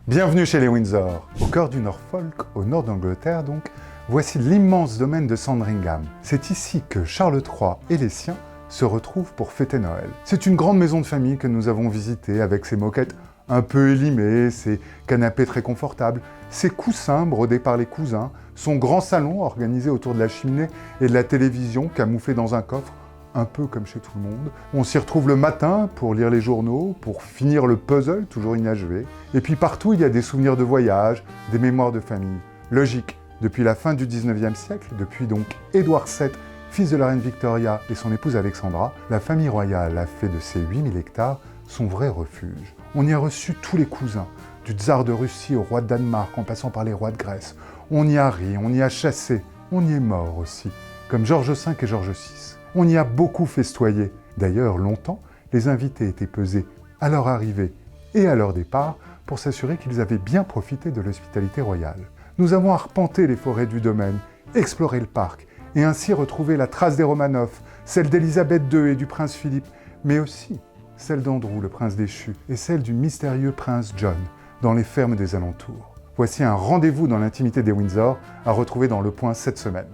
Bienvenue chez les Windsor. Au cœur du Norfolk, au nord d'Angleterre donc, voici l'immense domaine de Sandringham. C'est ici que Charles III et les siens se retrouvent pour fêter Noël. C'est une grande maison de famille que nous avons visitée avec ses moquettes un peu élimées, ses canapés très confortables, ses coussins brodés par les cousins, son grand salon organisé autour de la cheminée et de la télévision camouflée dans un coffre, un peu comme chez tout le monde. On s'y retrouve le matin pour lire les journaux, pour finir le puzzle, toujours inachevé. Et puis partout, il y a des souvenirs de voyage, des mémoires de famille. Logique, depuis la fin du 19e siècle, depuis donc Édouard VII, fils de la reine Victoria et son épouse Alexandra, la famille royale a fait de ces 8000 hectares son vrai refuge. On y a reçu tous les cousins, du tsar de Russie au roi de Danemark, en passant par les rois de Grèce. On y a ri, on y a chassé, on y est mort aussi, comme George V et George VI. On y a beaucoup festoyé. D'ailleurs, longtemps, les invités étaient pesés à leur arrivée et à leur départ pour s'assurer qu'ils avaient bien profité de l'hospitalité royale. Nous avons arpenté les forêts du domaine, exploré le parc et ainsi retrouvé la trace des Romanov, celle d'Élisabeth II et du prince Philippe, mais aussi celle d'Andrew, le prince déchu, et celle du mystérieux prince John, dans les fermes des alentours. Voici un rendez-vous dans l'intimité des Windsor à retrouver dans Le Point cette semaine.